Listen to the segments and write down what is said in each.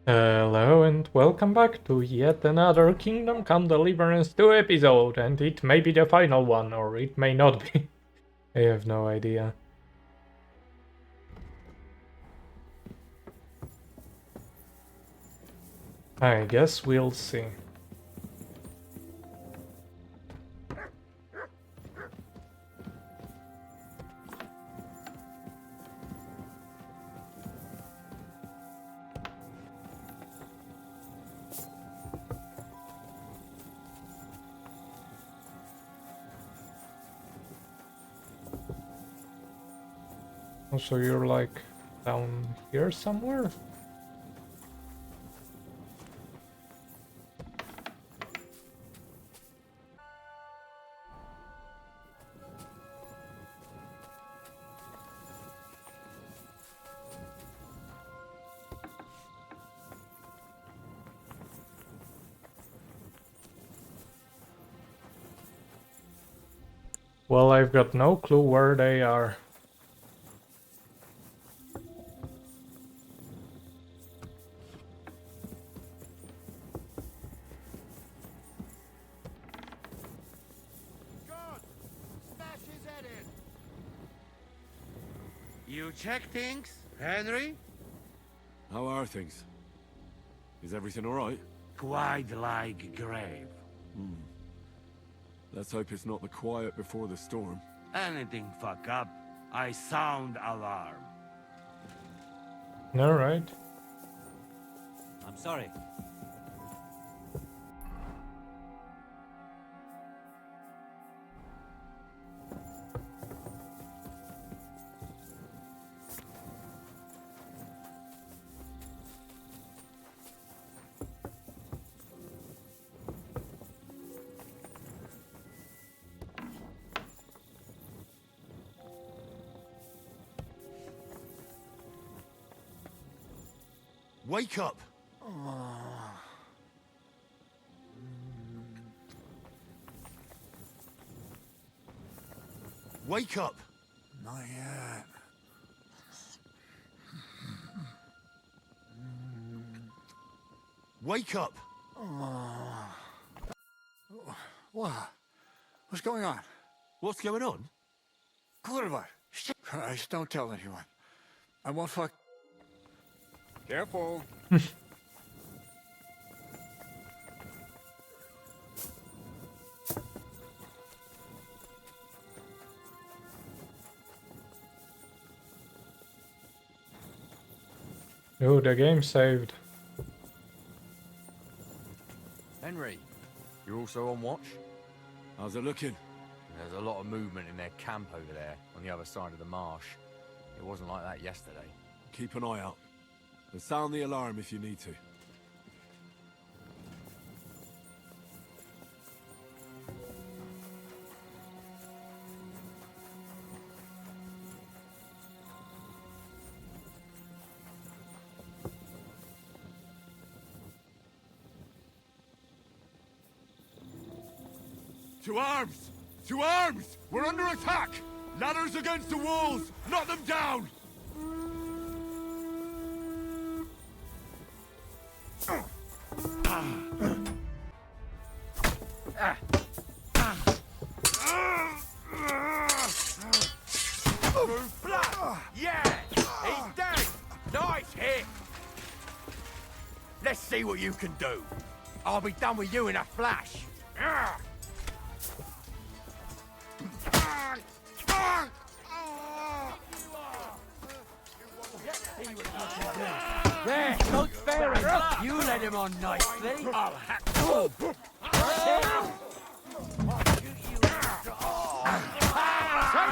Hello and welcome back to yet another Kingdom Come Deliverance 2 episode, and it may be the final one, or it may not be. I have no idea. I guess we'll see. So you're like down here somewhere? Well, I've got no clue where they are. God, smash his head in. You check things, Henry? How are things? Is everything alright? Quite like grave. Let's hope it's not the quiet before the storm. Anything fuck up, I sound alarm. Alright. I'm sorry. Wake up! Wake up! Not yet. Wake up! What? What's going on? What's going on? Kurva! Christ, don't tell anyone. I won't fuck. Careful. Oh, the game saved. Henry, you're also on watch? How's it looking? There's a lot of movement in their camp over there, on the other side of the marsh. It wasn't like that yesterday. Keep an eye out. And sound the alarm if you need to. To arms! To arms! We're under attack! Ladders against the walls! Knock them down! Yeah, he's dead. Nice hit. Let's see what you can do. I'll be done with you in a flash. There, not fair enough. You let him on nicely. I'll hack.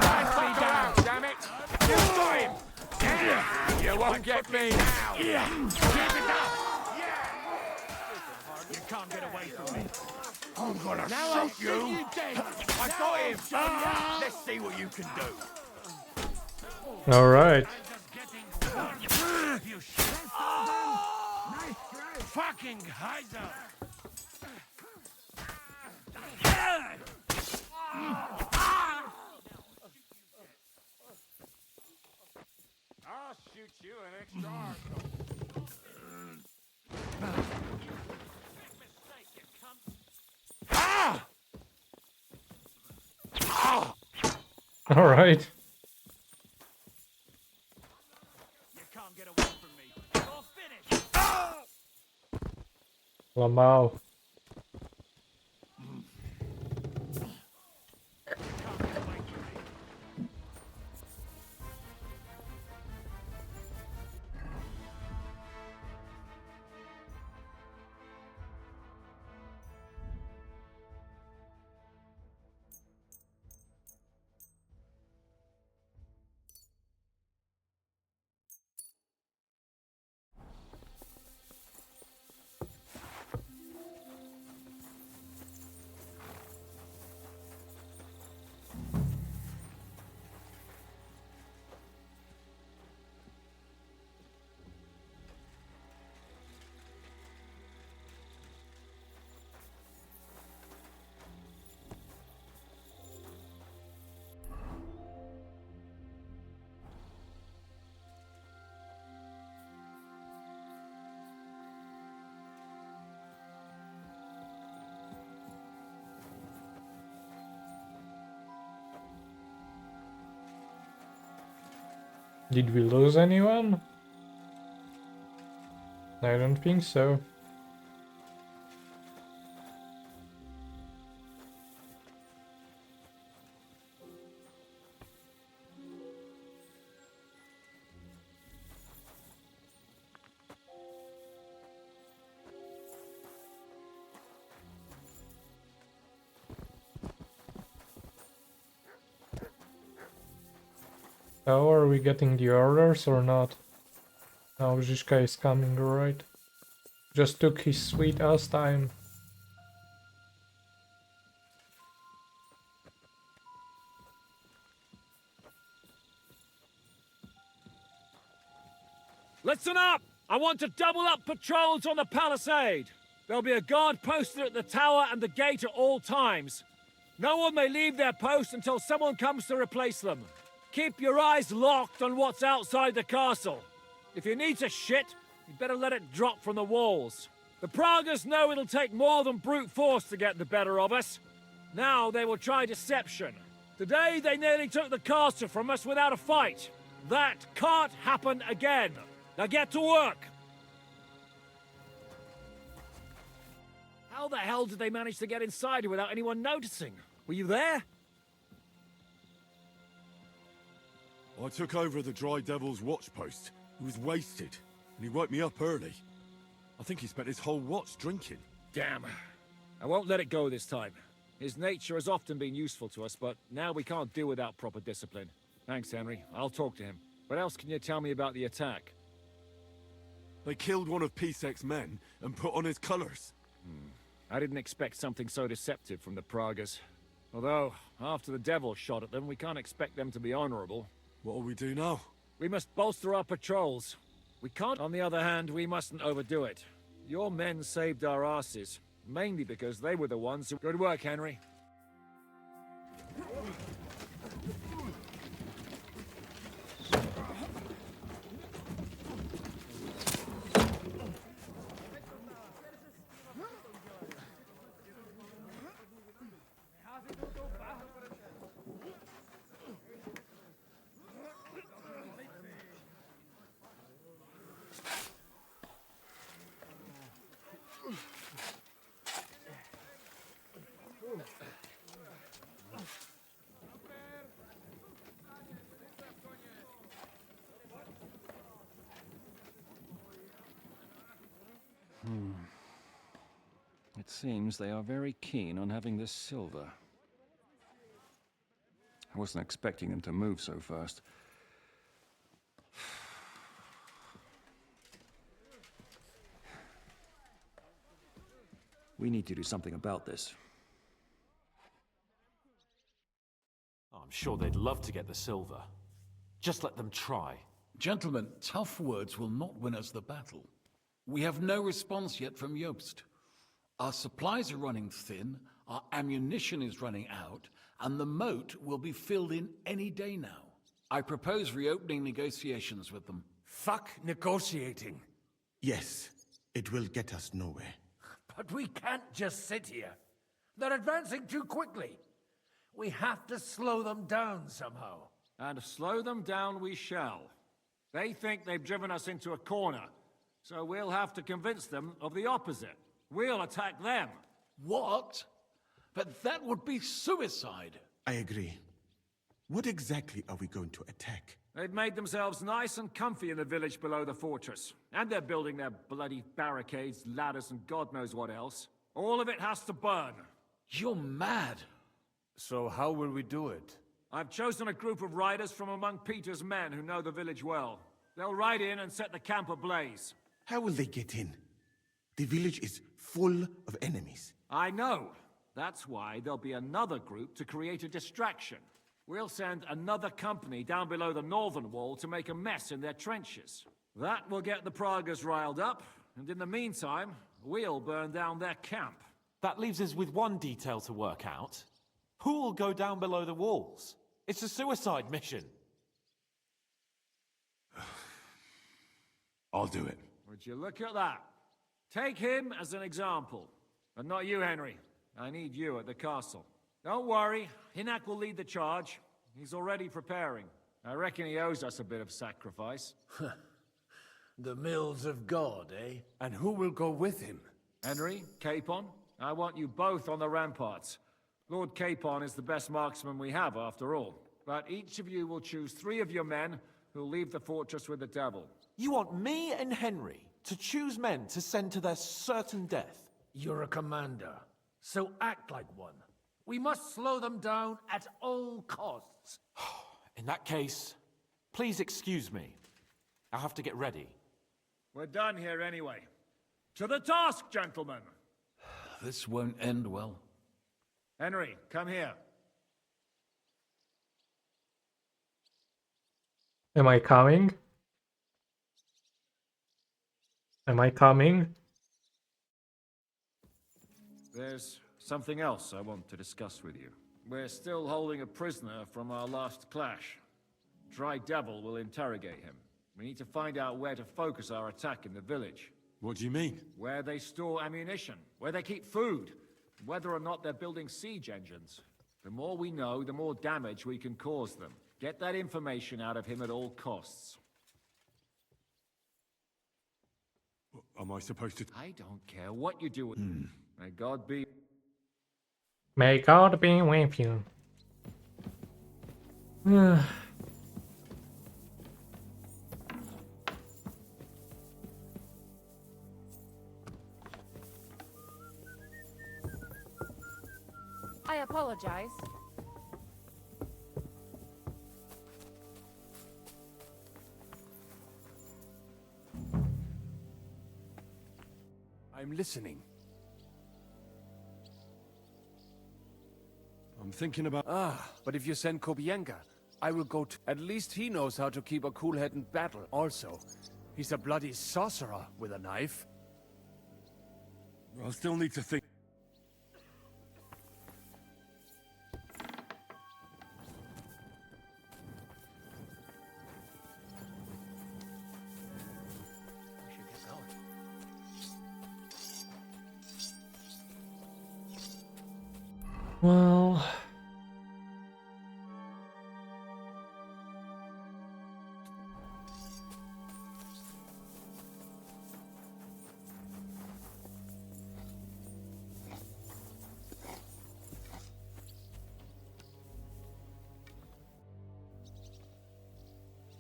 Nicely down, damn it. You got him. Yeah. You won't get me now. Yeah. Keep it up. Yeah. You can't get away from me. I'm gonna shoot you. I got him. Let's see what you can do. Alright. You fucking Heiser! I'll shoot you an extra arm. Alright. You can't get away from me. You're finished. Lamau. Did we lose anyone? I don't think so. So, are we getting the orders or not? No, Zizka is coming, right? Just took his sweet ass time. Listen up! I want to double up patrols on the palisade. There'll be a guard posted at the tower and the gate at all times. No one may leave their post until someone comes to replace them. Keep your eyes locked on what's outside the castle. If you need to shit, you'd better let it drop from the walls. The Pragas know it'll take more than brute force to get the better of us. Now they will try deception. Today they nearly took the castle from us without a fight. That can't happen again. Now get to work! How the hell did they manage to get inside here without anyone noticing? Were you there? I took over the Dry Devil's watch post. He was wasted, and he woke me up early. I think he spent his whole watch drinking. Damn. I won't let it go this time. His nature has often been useful to us, but now we can't do without proper discipline. Thanks, Henry. I'll talk to him. What else can you tell me about the attack? They killed one of P-Sec's men and put on his colors. I didn't expect something so deceptive from the Pragas. Although, after the devil shot at them, we can't expect them to be honorable. What'll we do now? We must bolster our patrols. We can't. On the other hand, we mustn't overdo it. Your men saved our asses, mainly because they were the ones who... Good work, Henry. It seems they are very keen on having this silver. I wasn't expecting them to move so fast. We need to do something about this. I'm sure they'd love to get the silver. Just let them try. Gentlemen, tough words will not win us the battle. We have no response yet from Jobst. Our supplies are running thin, our ammunition is running out, and the moat will be filled in any day now. I propose reopening negotiations with them. Fuck negotiating. Yes, it will get us nowhere. But we can't just sit here. They're advancing too quickly. We have to slow them down somehow. And slow them down we shall. They think they've driven us into a corner, so we'll have to convince them of the opposite. We'll attack them. What? But that would be suicide. I agree. What exactly are we going to attack? They've made themselves nice and comfy in the village below the fortress. And they're building their bloody barricades, ladders, and God knows what else. All of it has to burn. You're mad. So how will we do it? I've chosen a group of riders from among Peter's men who know the village well. They'll ride in and set the camp ablaze. How will they get in? The village is full of enemies. I know. That's why there'll be another group to create a distraction. We'll send another company down below the northern wall to make a mess in their trenches. That will get the Pragas riled up, and in the meantime, we'll burn down their camp. That leaves us with one detail to work out. Who will go down below the walls? It's a suicide mission. I'll do it. Would you look at that? Take him as an example. And not you, Henry. I need you at the castle. Don't worry, Hinak will lead the charge. He's already preparing. I reckon he owes us a bit of sacrifice. The mills of God, eh? And who will go with him? Henry, Capon, I want you both on the ramparts. Lord Capon is the best marksman we have, after all. But each of you will choose 3 of your men who'll leave the fortress with the devil. You want me and Henry to choose men to send to their certain death? You're a commander, so act like one. We must slow them down at all costs. In that case, please excuse me. I'll have to get ready. We're done here anyway. To the task, gentlemen! This won't end well. Henry, come here. Am I coming? Am I coming? There's something else I want to discuss with you. We're still holding a prisoner from our last clash. Dry Devil will interrogate him. We need to find out where to focus our attack in the village. What do you mean? Where they store ammunition, where they keep food, whether or not they're building siege engines. The more we know, the more damage we can cause them. Get that information out of him at all costs. Am I supposed to... I don't care what you do with May God be... May God be with you. I apologize. I'm listening. I'm thinking about... But if you send Kobienka, I will go to... At least he knows how to keep a cool head in battle. Also, he's a bloody sorcerer with a knife. I'll still need to think... Well...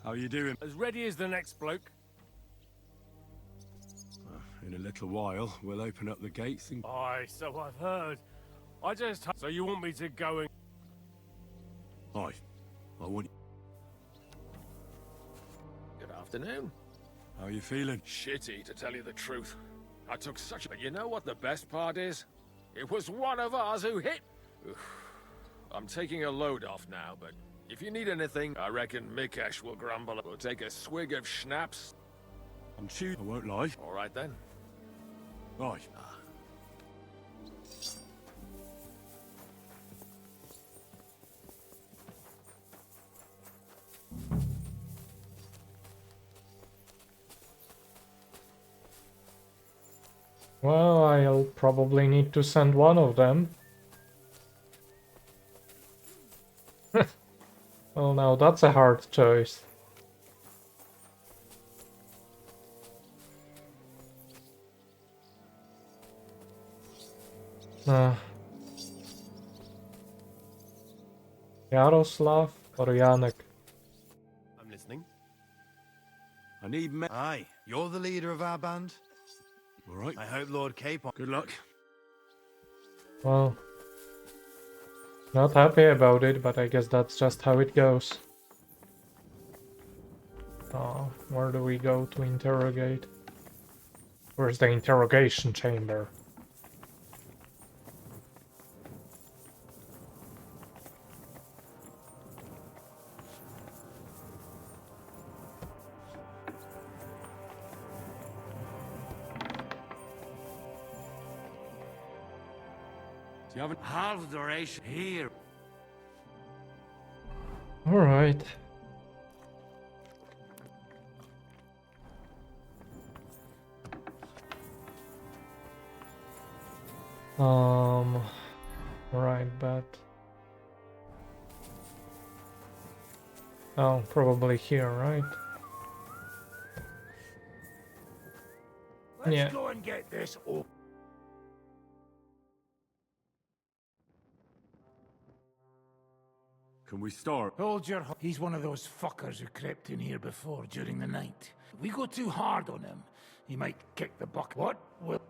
How you doing? As ready as the next bloke. In a little while, we'll open up the gates and... Aye, so I've heard. I just... So you want me to go and... Aye. I want... Good afternoon. How you feeling? Shitty, to tell you the truth. I took such a... But you know what the best part is? It was one of ours who hit... Oof. I'm taking a load off now, but if you need anything, I reckon Mikesh will grumble. We'll take a swig of schnapps. I'm chewed. I won't lie. All right, then. Aye. Well, I'll probably need to send one of them. Oh no, that's a hard choice. Yaroslav or Janek? I'm listening. I need men. Aye, you're the leader of our band. All right. I hope Lord Capon. Good luck. Well, not happy about it, but I guess that's just how it goes. Where do we go to interrogate? Where's the interrogation chamber? Do you have a half duration here? All right. Right, but oh, probably here, right? Let's go and get this open. Can we start? Hold your... He's one of those fuckers who crept in here before during the night. If we go too hard on him, he might kick the bucket. What will...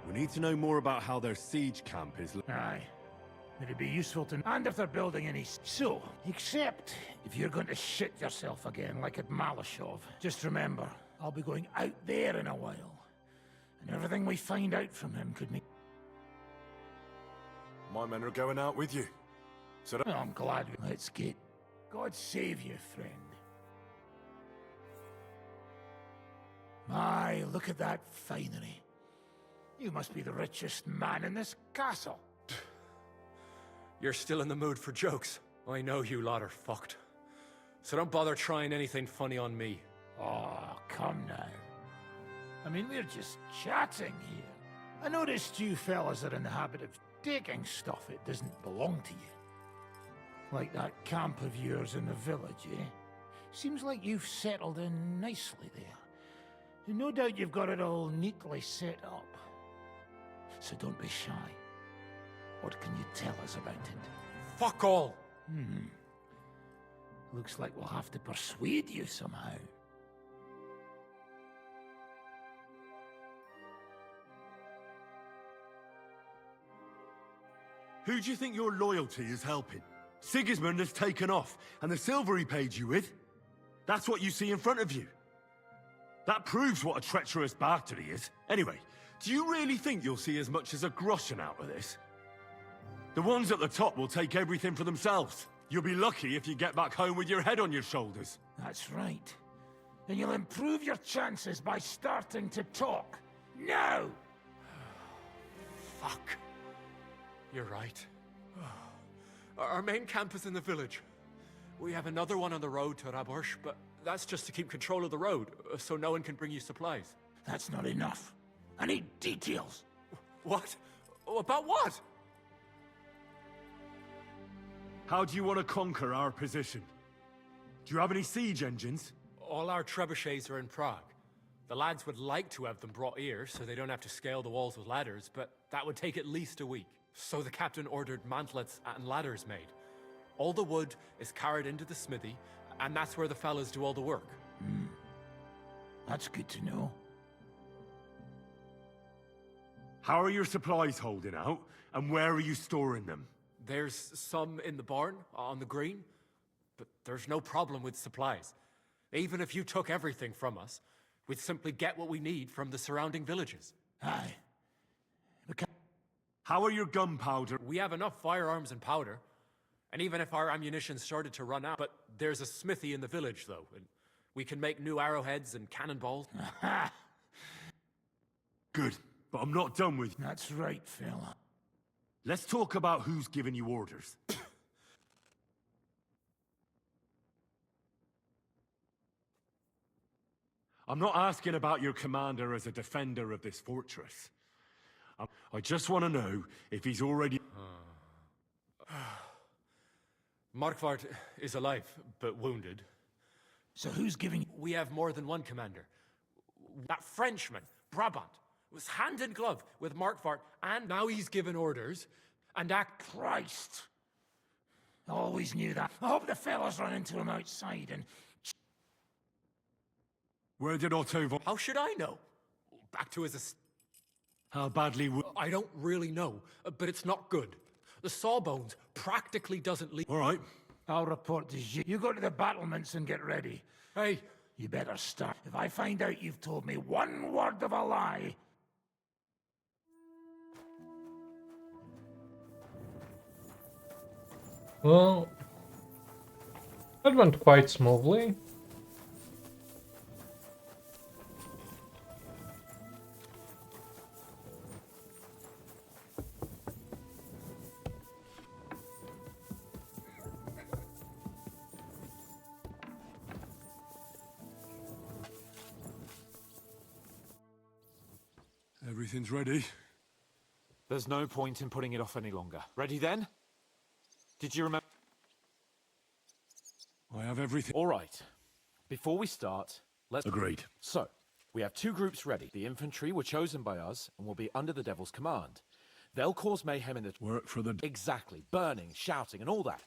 We need to know more about how their siege camp is. Aye. It'd be useful to... And if they're building any... So, except if you're going to shit yourself again like at Malashov, just remember, I'll be going out there in a while. And everything we find out from him could make... My men are going out with you. So Well, I'm glad. Let's get... God save you, friend. My, look at that finery. You must be the richest man in this castle. You're still in the mood for jokes. I know you lot are fucked. So don't bother trying anything funny on me. Oh, come now. I mean, we're just chatting here. I noticed you fellas are in the habit of taking stuff that doesn't belong to you. Like that camp of yours in the village, eh? Seems like you've settled in nicely there. And no doubt you've got it all neatly set up. So don't be shy. What can you tell us about it? Fuck all! Looks like we'll have to persuade you somehow. who do you think your loyalty is helping? Sigismund has taken off, and the silver he paid you with? That's what you see in front of you. That proves what a treacherous bastard he is. Anyway, do you really think you'll see as much as a groschen out of this? The ones at the top will take everything for themselves. You'll be lucky if you get back home with your head on your shoulders. That's right. And you'll improve your chances by starting to talk. Now! Fuck. You're right. Our main camp is in the village. We have another one on the road to Raborsh, but that's just to keep control of the road, so no one can bring you supplies. That's not enough. I need details. What? About what? How do you want to conquer our position? Do you have any siege engines? All our trebuchets are in Prague. The lads would like to have them brought here, so they don't have to scale the walls with ladders, but that would take at least a week. So the captain ordered mantlets and ladders made. All the wood is carried into the smithy, and that's where the fellas do all the work. That's good to know. How are your supplies holding out, and where are you storing them? There's some in the barn, on the green, but there's no problem with supplies. Even if you took everything from us, we'd simply get what we need from the surrounding villages. Aye. How are your gunpowder? We have enough firearms and powder, and even if our ammunition started to run out, but there's a smithy in the village, though, and we can make new arrowheads and cannonballs. Good, but I'm not done with you. That's right, fella. Let's talk about who's giving you orders. I'm not asking about your commander as a defender of this fortress. I just want to know if he's already... Markvart is alive, but wounded. So who's giving... We have more than one commander. That Frenchman, Brabant, was hand in glove with Markvart, and now he's given orders, and Christ! Always knew that. I hope the fellas run into him outside and... Where did Otto... How should I know? Back to his... How badly would... I don't really know, but it's not good. The sawbones practically doesn't leave. All right. I'll report to you. You go to the battlements and get ready. Hey! You better start. If I find out you've told me one word of a lie... Well, that went quite smoothly. Everything's ready. There's no point in putting it off any longer. Ready then? Did you remember? I have everything. All right. Before we start, let's... Agreed. So, we have two groups ready. The infantry were chosen by us and will be under the Devil's command. They'll cause mayhem in the... Work for the... Exactly. Burning, shouting, and all that.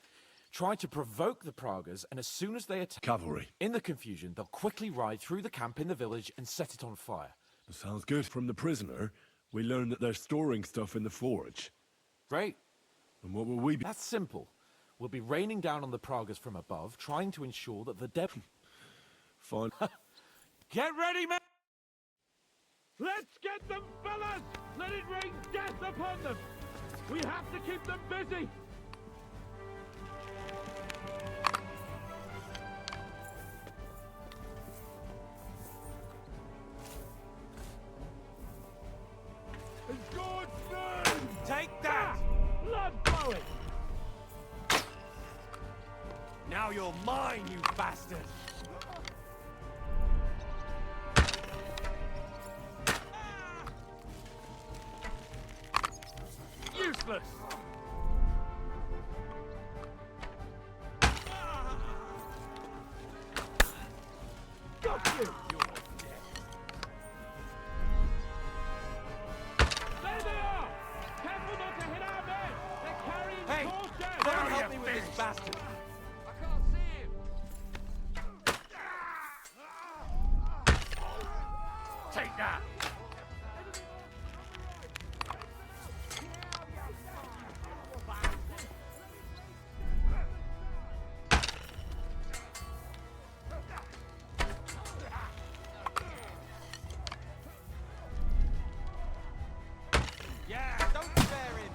Try to provoke the Pragas, and as soon as they attack... Cavalry. In the confusion, they'll quickly ride through the camp in the village and set it on fire. That sounds good. From the prisoner, we learned that they're storing stuff in the forge. Great. And what will we be... That's simple. We'll be raining down on the Pragas from above, trying to ensure that the devil... Fine. Get ready, men! Let's get them, fellas! Let it rain death upon them! We have to keep them busy! Good burn! Take that! Blood flowing! Now you're mine, you bastard! Useless! Got you! You're dead. There they are! Careful not to hit our men! They're carrying torches! Don't help me with this bastard! I can't see him! Take that! Yeah, don't spare him!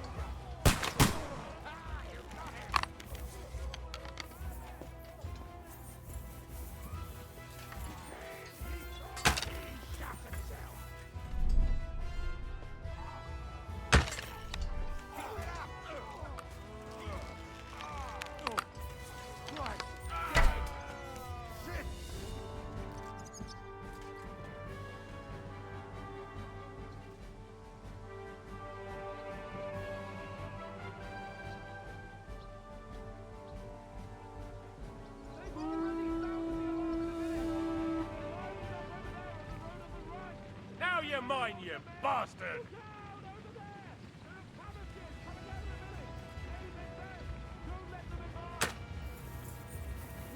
Now you're mine, you bastard!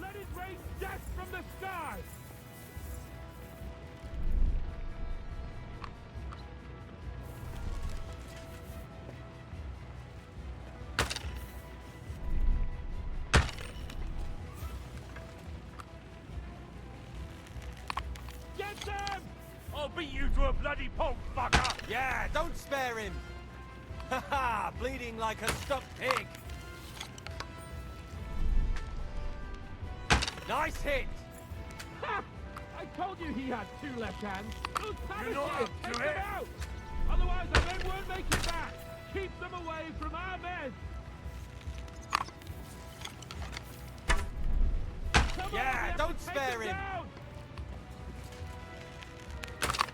Let it rain death from the sky! Get them! I'll beat you to a bloody pulp, fucker! Yeah, don't spare him! Ha ha! Bleeding like a stuck pig! Nice hit! Ha! I told you he had two left hands! Those You're not savages! up to Take it. them out! Otherwise our men won't make it back! Keep them away from our men! Come Yeah, on, don't take spare them him. down.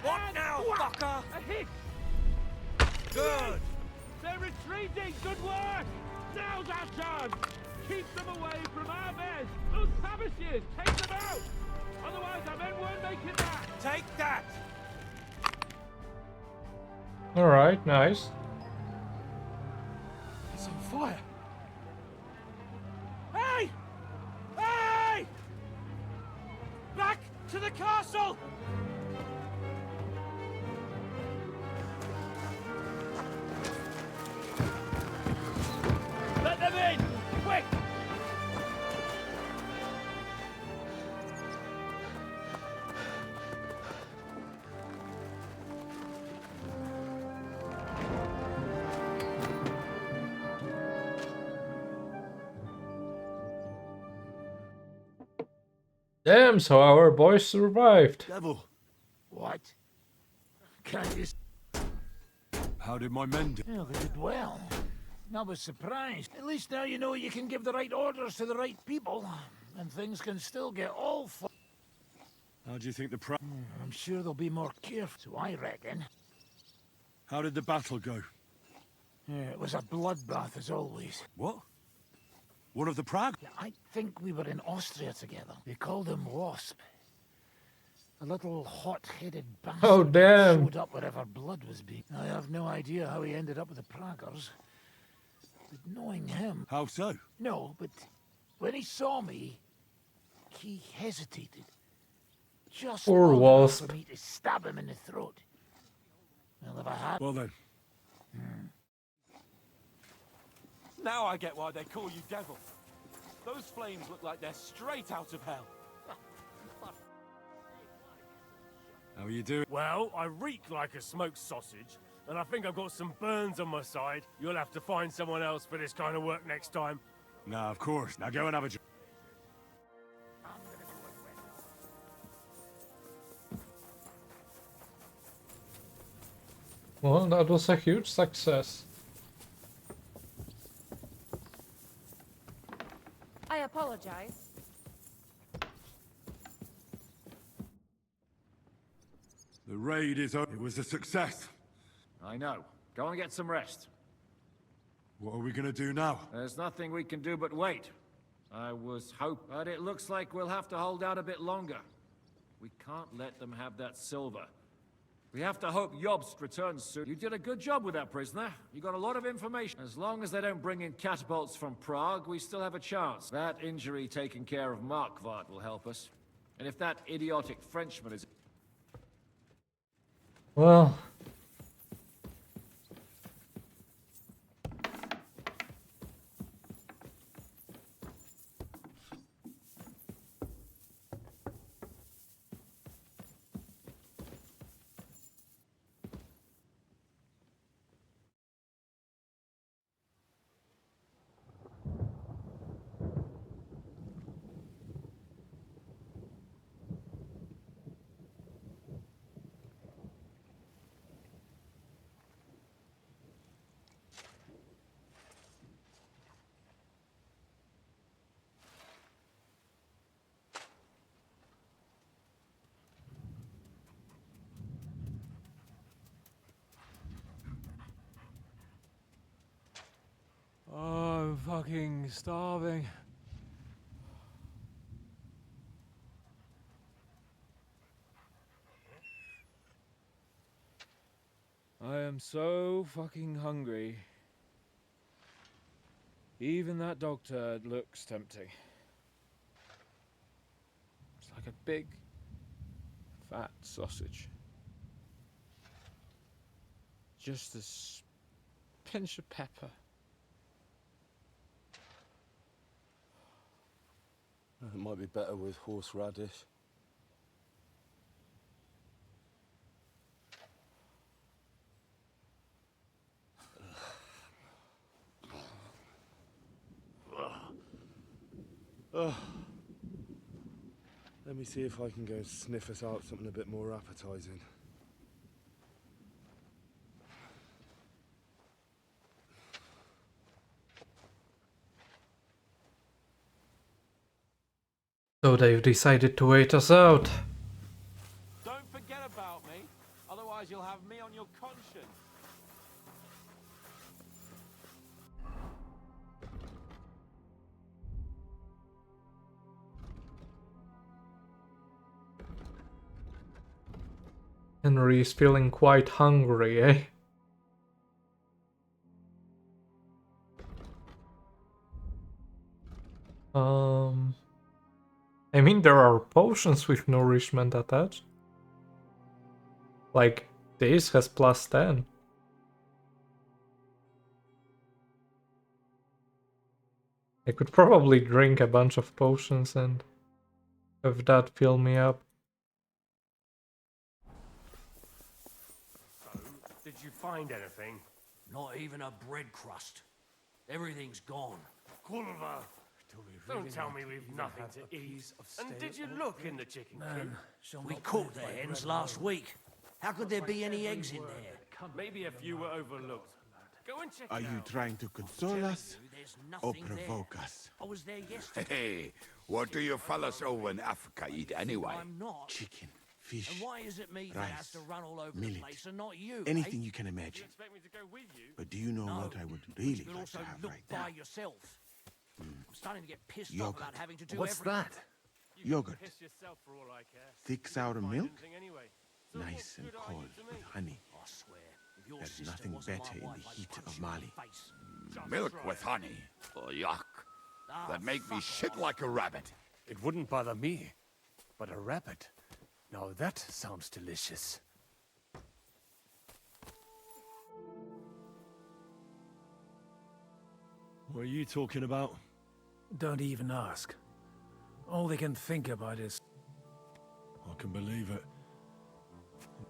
What And now, whack! fucker? A hit! Good! They're retreating! Good work! Now's our chance! Keep them away from our men! Those savages! Take them out! Otherwise our men won't make it back! Take that! Alright, nice. It's on fire! Hey! Hey! Back to the castle! Let them in! Quick! Damn, so our boys survived. Devil. What? Can't you... How did my men do? Oh, they did well. I was surprised. At least now you know you can give the right orders to the right people, and things can still get all How do you think the I'm sure they'll be more careful, so I reckon. How did the battle go? It was a bloodbath as always. What? One of the Prague? I think we were in Austria together. They called him Wasp. A little hot-headed bastard Oh, damn. showed up wherever blood was being. I have no idea how he ended up with the Praggers. But knowing him... How so? No, but when he saw me, he hesitated. Just Poor long enough Wasp. for me to stab him in the throat. Well, if I had... Well then. Now I get why they call you Devil. Those flames look like they're straight out of hell. How are you doing? Well, I reek like a smoked sausage, and I think I've got some burns on my side. You'll have to find someone else for this kind of work next time. Nah, of course. Now go and have a job. Well, that was a huge success. I apologize. The raid is over. It was a success. I know. Go and get some rest. What are we gonna do now? There's nothing we can do but wait. I was hoping, but it looks like we'll have to hold out a bit longer. We can't let them have that silver. We have to hope Jobst returns soon. You did a good job with that prisoner. You got a lot of information. As long as they don't bring in catapults from Prague, we still have a chance. That injury taken care of Markvart will help us. And if that idiotic Frenchman is... Well... Oh, I'm fucking starving. I am so fucking hungry. Even that dog turd looks tempting. It's like a big, fat sausage. Just a pinch of pepper. It might be better with horseradish. Let me see if I can go and sniff us out something a bit more appetizing. So they've decided to wait us out. Don't forget about me, otherwise you'll have me on your conscience. Henry is feeling quite hungry, eh? I mean, there are potions with nourishment attached. Like, this has plus 10. I could probably drink a bunch of potions and have that fill me up. So, did you find anything? Not even a bread crust. Everything's gone. Culver, don't tell me we've nothing to eat. And did you look in the chicken coop? We cooked the hens last week. How could there be any eggs in there? Maybe a few were overlooked. Go and check Are it you out. trying to console us or provoke us? I was there yesterday. Hey, what do you fellas over in Africa eat anyway? I'm not. Chicken, fish, And why is it me that has rice, to run all over millet, the place and not you? anything eh? you can imagine. Expect me to go with you? But do you know No, what I would really You could like also to have look right by now? yourself. I'm starting to get pissed off Yogurt. about having to do What's everything. that? Yogurt. Piss yourself for all I care. Thick sour Find milk, anything anyway. So nice what and good are you cold to with me? honey. I swear, if your There's sister nothing wasn't better my in wife, the I'd heat punch of you in the Mali. face. Milk with honey? Oh, yuck. That make me shit like a rabbit. It wouldn't bother me, but a rabbit. Now that sounds delicious. What are you talking about? Don't even ask. All they can think about is... I can believe it.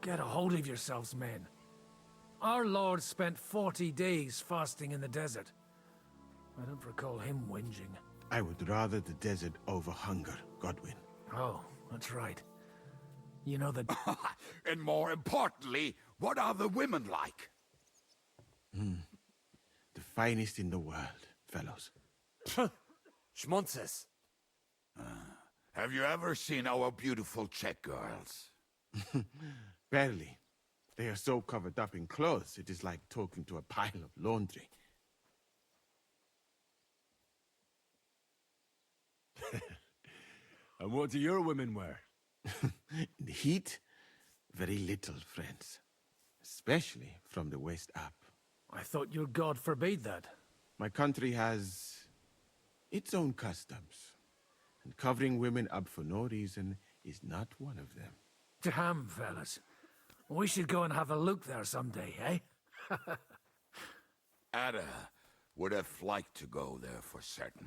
Get a hold of yourselves, men. Our Lord spent 40 days fasting in the desert. I don't recall him whinging. I would rather the desert over hunger, Godwin. Oh, that's right. You know that... And more importantly, what are the women like? The finest in the world, fellows. Schmonzes. Have you ever seen our beautiful Czech girls? Barely. They are so covered up in clothes, it is like talking to a pile of laundry. And what do your women wear? In the heat, very little, friends. Especially from the west up. I thought your god forbade that. My country has its own customs. And covering women up for no reason is not one of them. Damn, fellas. We should go and have a look there someday, eh? Ada would have liked to go there for certain.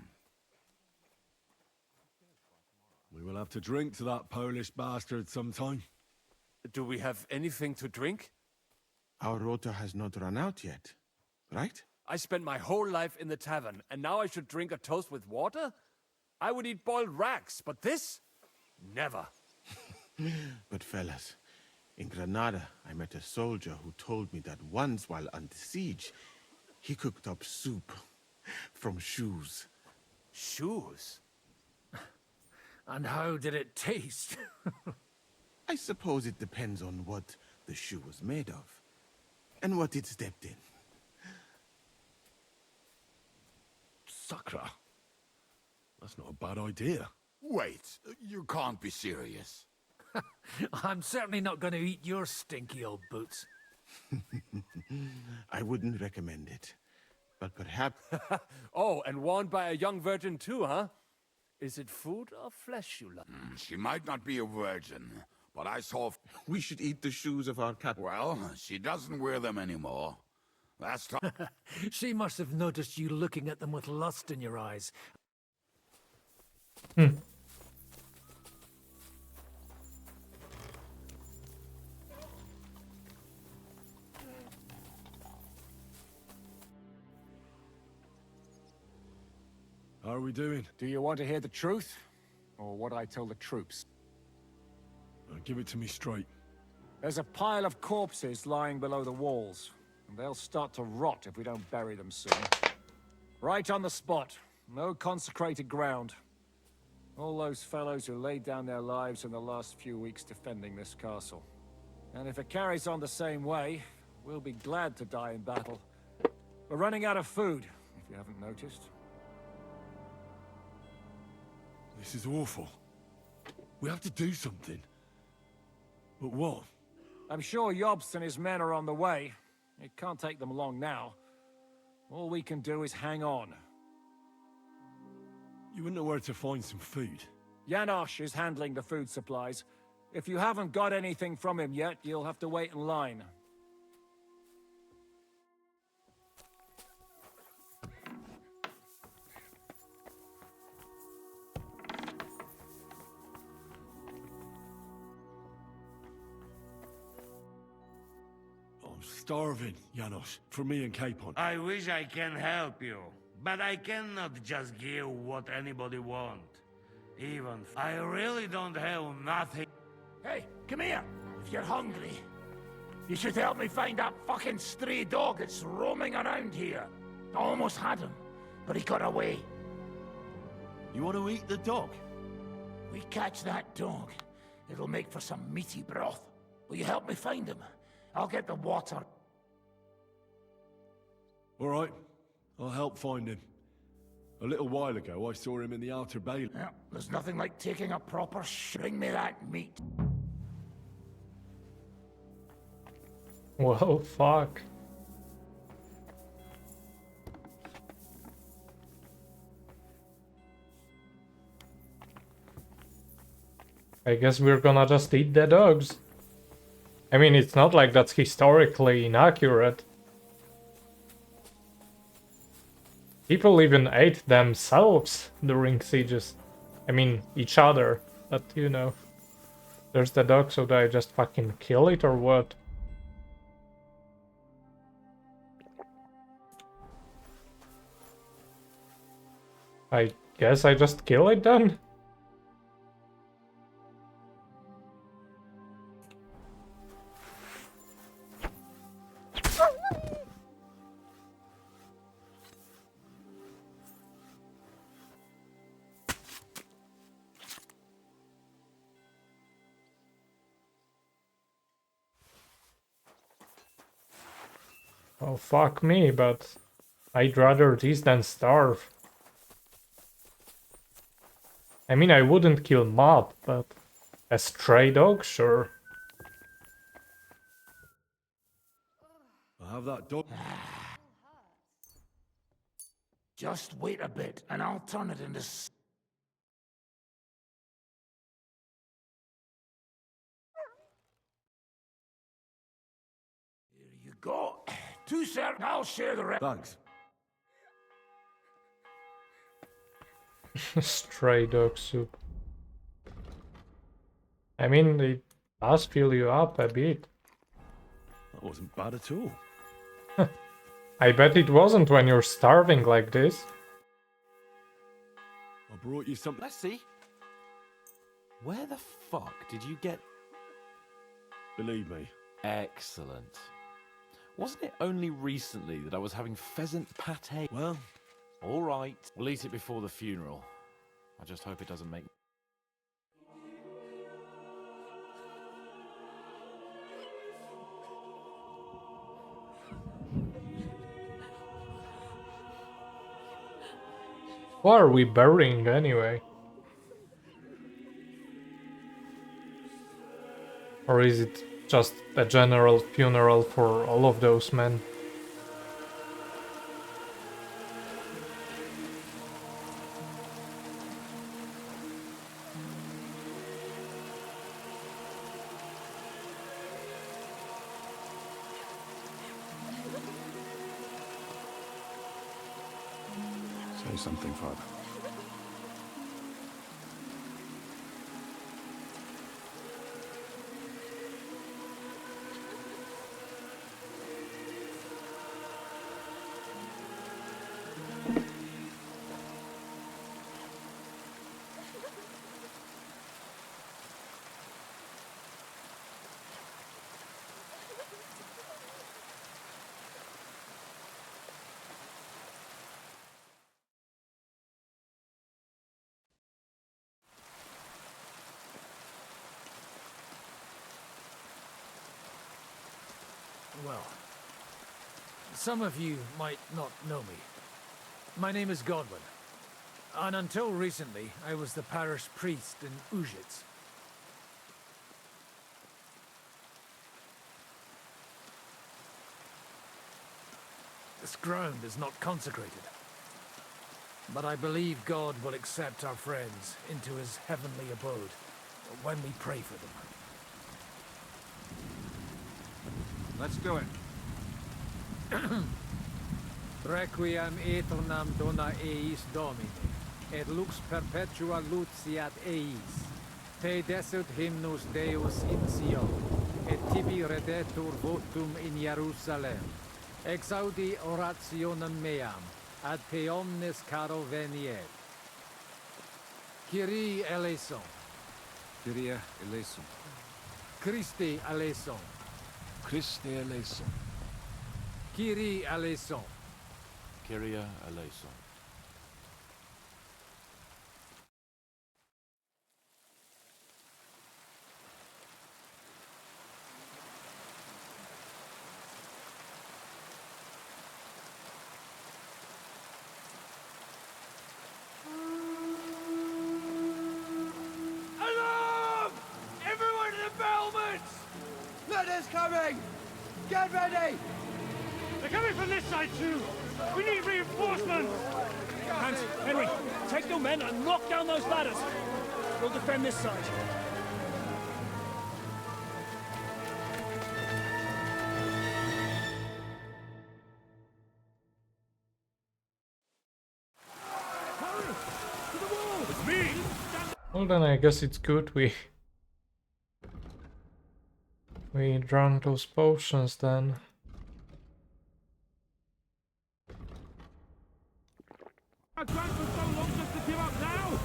We will have to drink to that Polish bastard sometime. Do we have anything to drink? Our rota has not run out yet, right? I spent my whole life in the tavern, and now I should drink a toast with water? I would eat boiled rags, but this? Never. But fellas, in Granada, I met a soldier who told me that once while under siege, he cooked up soup from shoes. Shoes? And how did it taste? I suppose it depends on what the shoe was made of, and what it stepped in. Sakra. That's not a bad idea. Wait, you can't be serious. I'm certainly not going to eat your stinky old boots. I wouldn't recommend it, but perhaps... Oh, and worn by a young virgin too, huh? Is it food or flesh you love? She might not be a virgin, but I saw... We should eat the shoes of our captain. Well, she doesn't wear them anymore. Last time... She must have noticed you looking at them with lust in your eyes. How are we doing? Do you want to hear the truth? Or what I tell the troops? Give it to me straight. There's a pile of corpses lying below the walls, and they'll start to rot if we don't bury them soon. Right on the spot. No consecrated ground. All those fellows who laid down their lives in the last few weeks defending this castle. And if it carries on the same way, we'll be glad to die in battle. We're running out of food, if you haven't noticed. This is awful. We have to do something. But what? I'm sure Jobst and his men are on the way. It can't take them long now. All we can do is hang on. You wouldn't know where to find some food. Janosch is handling the food supplies. If you haven't got anything from him yet, you'll have to wait in line. I'm starving, Janos, for me and Capon. I wish I can help you, but I cannot just give what anybody want. Even I really don't have nothing. Hey, come here. If you're hungry, you should help me find that fucking stray dog that's roaming around here. I almost had him, but he got away. You want to eat the dog? We catch that dog, it'll make for some meaty broth. Will you help me find him? I'll get the water. All right, I'll help find him. A little while ago, I saw him in the outer bailey. Yeah, there's nothing like taking a proper bring me that meat. Well, fuck. I guess we're gonna just eat the dogs. I mean, it's not like that's historically inaccurate. People even ate themselves during sieges. I mean, each other. But, you know. There's the dog, so do I just fucking kill it or what? I guess I just kill it then? Oh, fuck me, but I'd rather this than starve. I mean, I wouldn't kill mob, but a stray dog, sure. I'll have that dog. Just wait a bit, and I'll turn it into... Here you go. 2 certain, I'll share the rest. Thanks. Stray dog soup. I mean, it does fill you up a bit. That wasn't bad at all. I bet it wasn't when you're starving like this. I brought you some... Let's see. Where the fuck did you get... Believe me. Excellent. Wasn't it only recently that I was having pheasant pâté? Well... All right. We'll eat it before the funeral. I just hope it doesn't make... What are we burying anyway? Or is it just a general funeral for all of those men? Say something, Father. Well, some of you might not know me. My name is Godwin, and until recently, I was the parish priest in Ujitz. This ground is not consecrated. But I believe God will accept our friends into his heavenly abode when we pray for them. Let's do it. Requiem aeternam dona eis Domine, et lux perpetua luciat eis. Te desut hymnus Deus in Sion, et tibi redetur votum in Jerusalem. Exaudi orationem meam, ad te omnes caro veniet. Kyrie eleison. Kyrie eleison. Christe eleison. Christe eleison. Kyrie eleison. Kyrie eleison. Alarm! Everyone to the battlements! Letters coming! Get ready! They're coming from this side too! We need reinforcements! Hans, Henry, take your men and knock down those ladders. We'll defend this side. Well then I guess it's good we drank those potions then. I drank for so long just to give up now!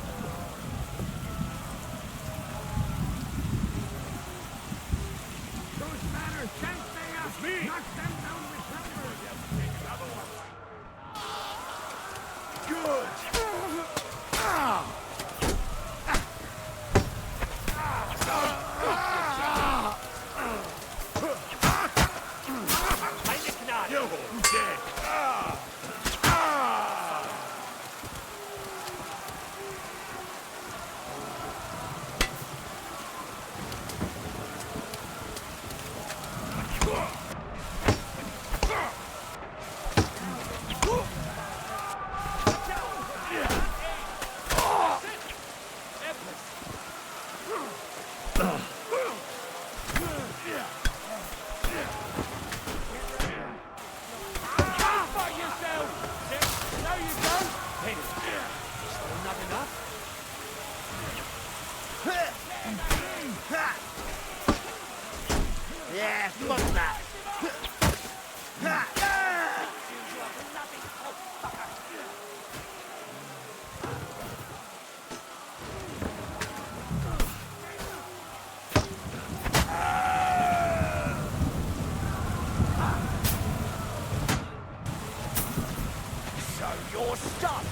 Those manners can't stay up! It's me! Knock them down with thunder! Take another one! Good! You're dead! Yeah, fuck that! So you're stuck!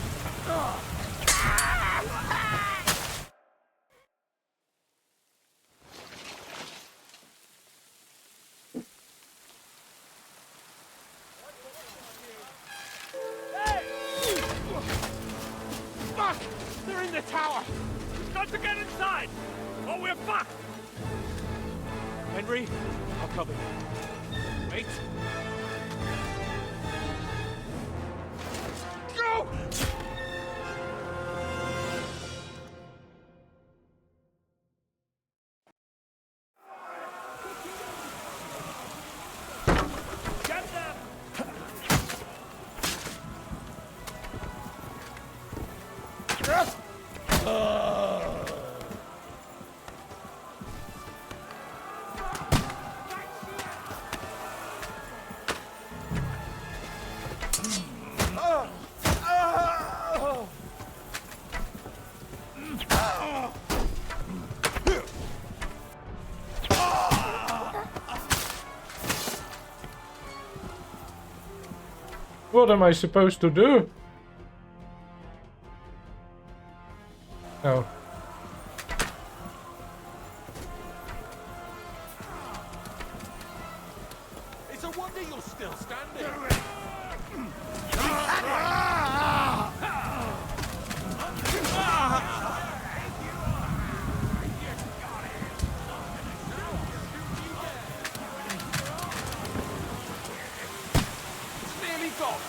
Fuck! They're in the tower! Got to get inside! Or we're fucked! Henry, I'll cover you. Wait. Go! Get them! What am I supposed to do? Oh. It's a wonder you're still standing! It's nearly gone!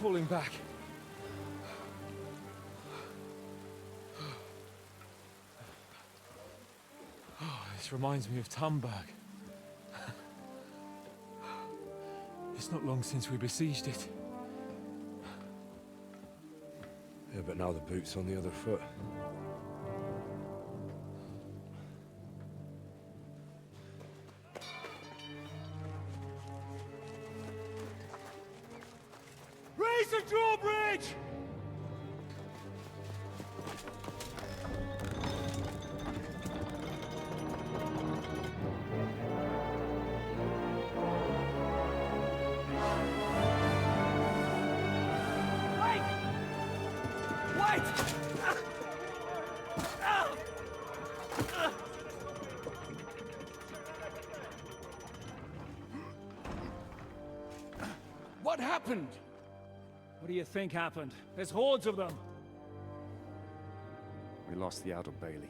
pulling back. Oh, this reminds me of Tumberg. It's not long since we besieged it. Yeah, but now the boot's on the other foot. Raise the drawbridge! What happened? What do you think happened? There's hordes of them. We lost the Outer Bailey.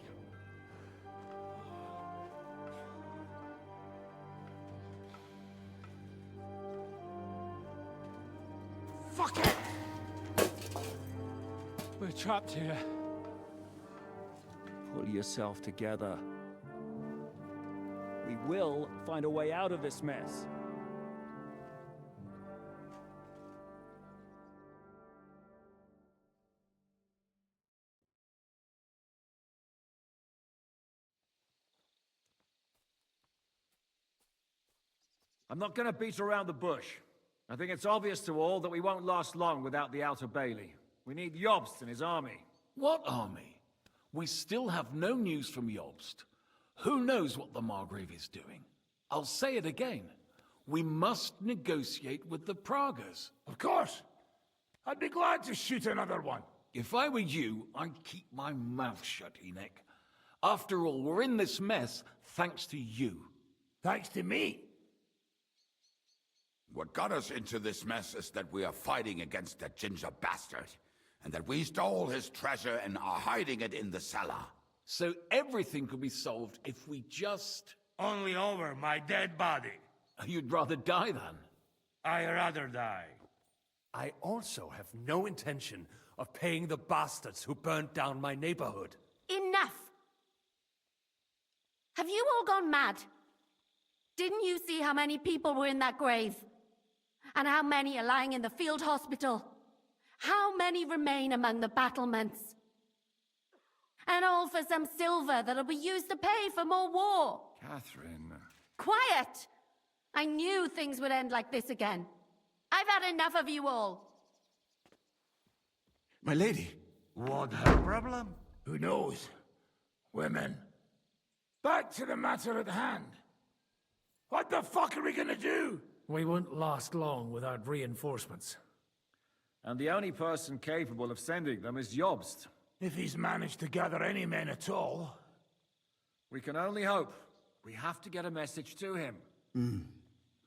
Fuck it! We're trapped here. Pull yourself together. We will find a way out of this mess. I'm not going to beat around the bush. I think it's obvious to all that we won't last long without the Outer Bailey. We need Jobst and his army. What army? We still have no news from Jobst. Who knows what the Margrave is doing? I'll say it again. We must negotiate with the Pragas. Of course. I'd be glad to shoot another one. If I were you, I'd keep my mouth shut, Enoch. After all, we're in this mess thanks to you. Thanks to me? What got us into this mess is that we are fighting against that ginger bastard, and that we stole his treasure and are hiding it in the cellar. So everything could be solved if we just... Only over my dead body. You'd rather die then? I'd rather die. I also have no intention of paying the bastards who burnt down my neighborhood. Enough! Have you all gone mad? Didn't you see how many people were in that grave? And how many are lying in the field hospital? How many remain among the battlements? And all for some silver that'll be used to pay for more war. Catherine... Quiet! I knew things would end like this again. I've had enough of you all. My lady. What her problem? Who knows? Women. Back to the matter at hand. What the fuck are we gonna do? We won't last long without reinforcements. And the only person capable of sending them is Jobst. If he's managed to gather any men at all. We can only hope. We have to get a message to him.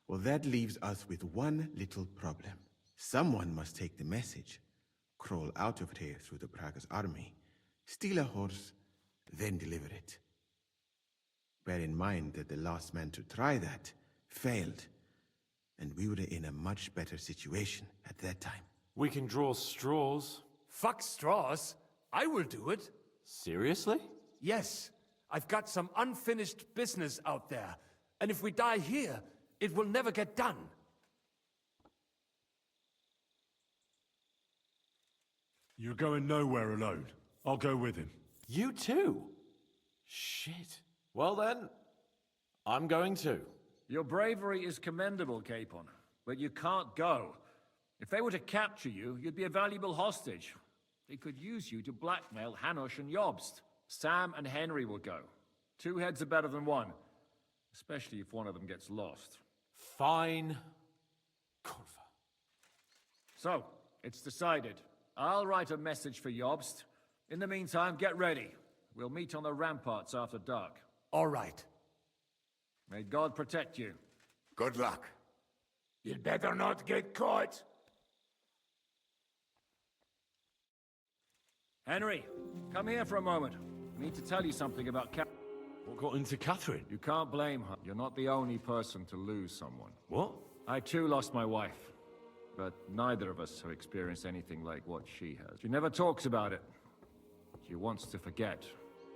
Well, that leaves us with one little problem. Someone must take the message, crawl out of here through the Praga's army, steal a horse, then deliver it. Bear in mind that the last man to try that failed, and we were in a much better situation at that time. We can draw straws. Fuck straws. I will do it. Seriously? Yes. I've got some unfinished business out there. And if we die here, it will never get done. You're going nowhere alone. I'll go with him. You too? Shit. Well then, I'm going too. Your bravery is commendable, Capon, but you can't go. If they were to capture you, you'd be a valuable hostage. They could use you to blackmail Hanush and Jobst. Sam and Henry will go. 2 heads are better than 1, especially if one of them gets lost. Fine. Corva. So, it's decided. I'll write a message for Jobst. In the meantime, get ready. We'll meet on the ramparts after dark. All right. May God protect you. Good luck. You'd better not get caught. Henry, come here for a moment. I need to tell you something about What got into Catherine? You can't blame her. You're not the only person to lose someone. What? I too lost my wife. but neither of us have experienced anything like what she has. She never talks about it. She wants to forget,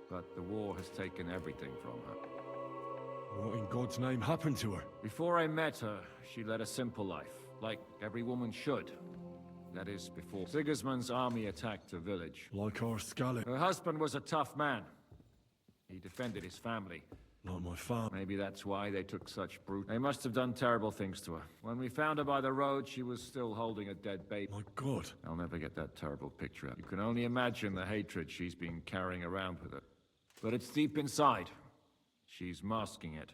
but the war has taken everything from her. What in God's name happened to her? Before I met her, she led a simple life, like every woman should. That is, before Sigismund's army attacked the village. Like our Scarlet. Her husband was a tough man. He defended his family. Like my father. Maybe that's why they took such brute. They must have done terrible things to her. When we found her by the road, she was still holding a dead baby. My God. I'll never get that terrible picture out. You can only imagine the hatred she's been carrying around with her. But it's deep inside. She's masking it.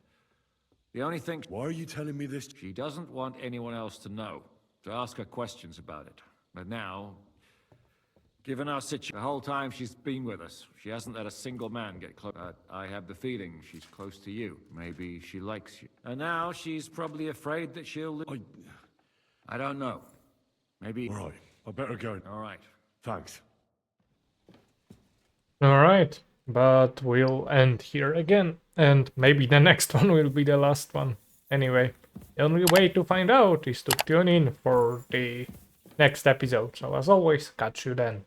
The only thing... Why are you telling me this? She doesn't want anyone else to know. To ask her questions about it. But now, given our situation, the whole time she's been with us, she hasn't let a single man get close. I have the feeling she's close to you. Maybe she likes you. And now she's probably afraid that she'll... I don't know. Maybe... All right, I better go. All right. Thanks. Alright, but we'll end here again. And maybe the next one will be the last one. Anyway, the only way to find out is to tune in for the next episode. So as always, catch you then.